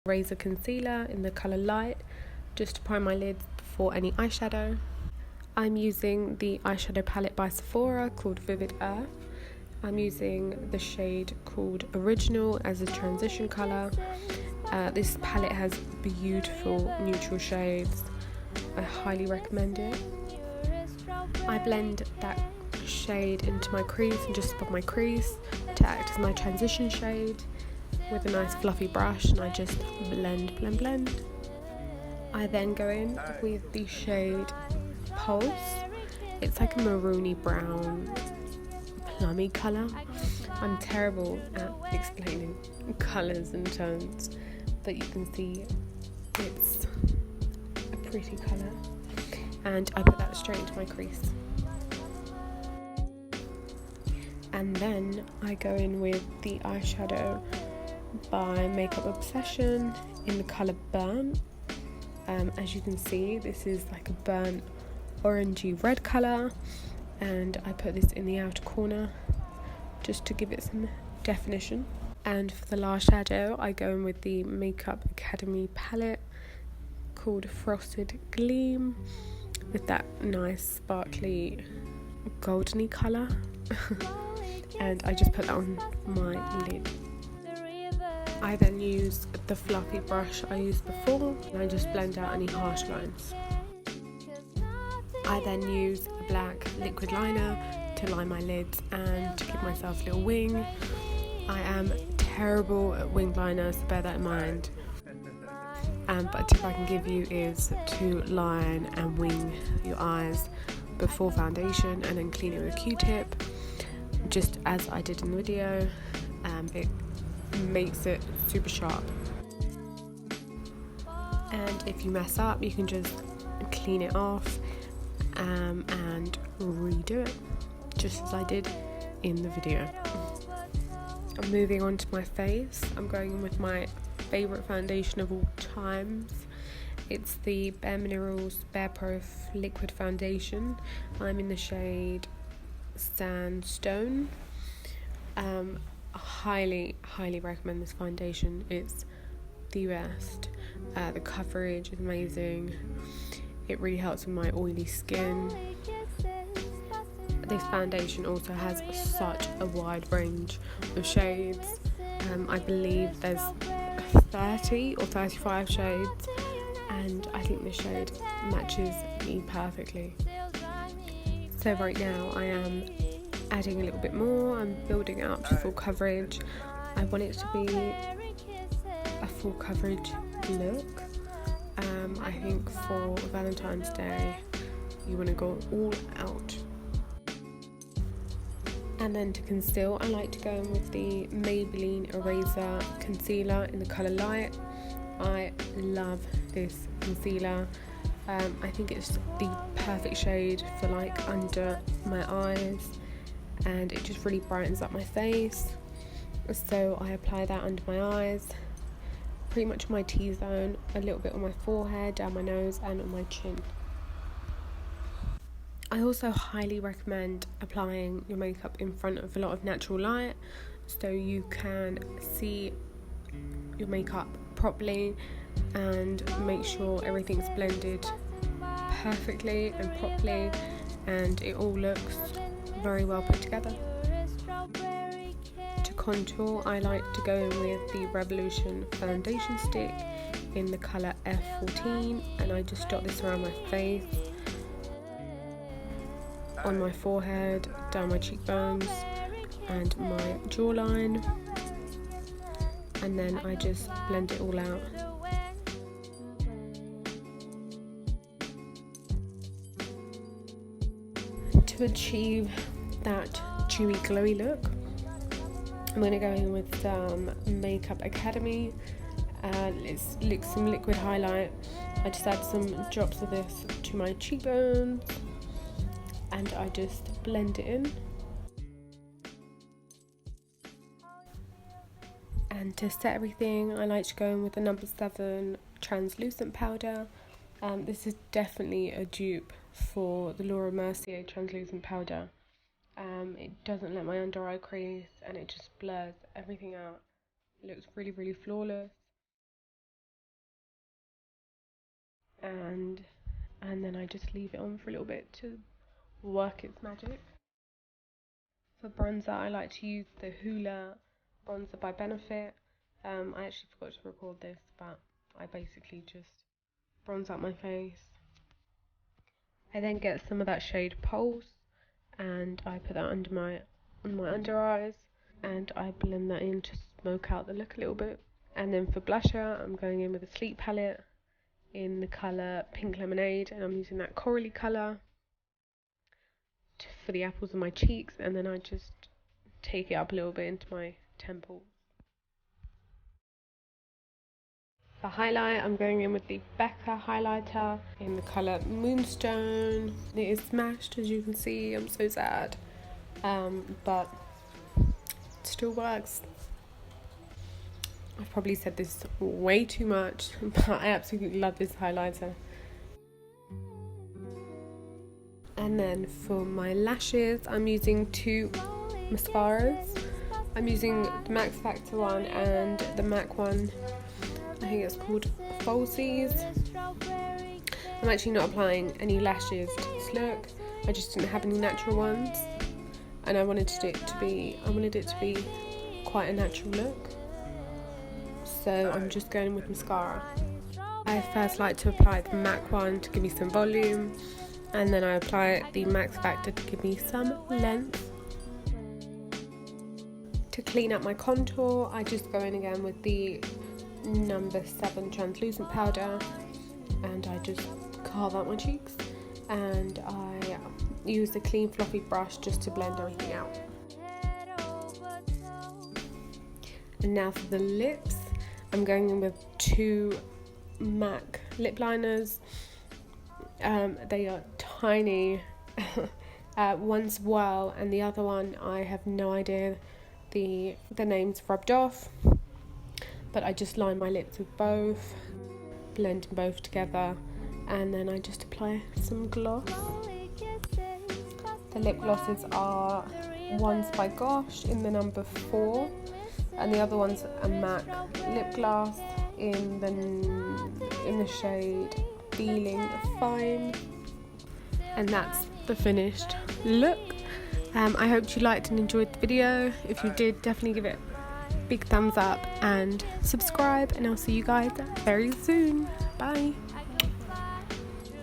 Razor concealer in the colour Light, just to prime my lids before any eyeshadow. I'm using the eyeshadow palette by Sephora called Vivid Earth. I'm using the shade called Original as a transition colour. This palette has beautiful neutral shades. I highly recommend it. I blend that shade into my crease and just above my crease to act as my transition shade with a nice fluffy brush, and I just blend. I then go in with the shade Pulse. It's like a maroony brown plummy colour. I'm terrible at explaining colours and tones, but you can see it's a pretty colour, and I put that straight into my crease. And then I go in with the eyeshadow by Makeup Obsession in the colour Burnt. As you can see, this is like a burnt orangey red colour, and I put this in the outer corner just to give it some definition. And for the last shadow, I go in with the Makeup Academy palette called Frosted Gleam with that nice sparkly goldeny colour. And I just put that on my lid. I then use the fluffy brush I used before, and I just blend out any harsh lines. I then use a black liquid liner to line my lids and to give myself a little wing. I am terrible at wing liners, so bear that in mind. But a tip I can give you is to line and wing your eyes before foundation and then clean it with a Q-tip, just as I did in the video. It makes it super sharp, and if you mess up you can just clean it off and redo it, just as I did in the video. I'm moving on to my face. I'm going in with my favourite foundation of all times. It's the Bare Minerals Bare Pro Liquid Foundation. I'm in the shade Sandstone. Highly recommend this foundation. It's the best. The coverage is amazing. It really helps with my oily skin. This foundation also has such a wide range of shades. I believe there's 30 or 35 shades, and I think this shade matches me perfectly. So right now I am adding a little bit more. I'm building it up to full coverage. I want it to be a full coverage look. I think for Valentine's Day you want to go all out. And then to conceal, I like to go in with the Maybelline Eraser Concealer in the colour Light. I love this concealer. I think it's the perfect shade for like under my eyes, and it just really brightens up my face. So I apply that under my eyes, pretty much on my T-zone, a little bit on my forehead, down my nose and on my chin. I also highly recommend applying your makeup in front of a lot of natural light so you can see your makeup properly and make sure everything's blended perfectly and properly, and it all looks very well put together. To contour, I like to go in with the Revolution foundation stick in the colour F14, and I just dot this around my face, on my forehead, down my cheekbones and my jawline, and then I just blend it all out. To achieve that dewy glowy look, I'm going to go in with some Makeup Academy. It's some liquid highlight. I just add some drops of this to my cheekbones and I just blend it in. And to set everything, I like to go in with the number 7 translucent powder. This is definitely a dupe for the Laura Mercier translucent powder. It doesn't let my under eye crease and it just blurs everything out. It looks really, really flawless. and then I just leave it on for a little bit to work its magic. For bronzer, I like to use the Hoola bronzer by Benefit. I actually forgot to record this, but I basically just bronze up my face. I then get some of that shade Pulse, and I put that on my under eyes, and I blend that in to smoke out the look a little bit. And then for blusher, I'm going in with a Sleep palette in the colour Pink Lemonade, and I'm using that corally colour for the apples of my cheeks, and then I just take it up a little bit into my temples. For highlight, I'm going in with the Becca highlighter in the colour Moonstone. It is smashed, as you can see. I'm so sad, but it still works. I've probably said this way too much, but I absolutely love this highlighter. And then for my lashes, I'm using two mascaras. I'm using the Max Factor one and the MAC one. I think it's called Falsies. I'm actually not applying any lashes to this look. I just didn't have any natural ones, and I wanted it to be quite a natural look. So I'm just going with mascara. I first like to apply the MAC one to give me some volume, and then I apply the Max Factor to give me some length. To clean up my contour, I just go in again with the number 7 translucent powder, and I just carve out my cheeks, and I use the clean fluffy brush just to blend everything out. And now for the lips, I'm going in with two MAC lip liners. They are tiny. One's Well, and the other one I have no idea the name's rubbed off, but I just line my lips with both, blend them both together, and then I just apply some gloss. The lip glosses are, one's by Gosh in the number 4, and the other one's a MAC lip gloss in the shade Feeling Fine. And that's the finished look. I hope you liked and enjoyed the video. If you did, definitely give it a big thumbs up and subscribe, and I'll see you guys very soon. Bye.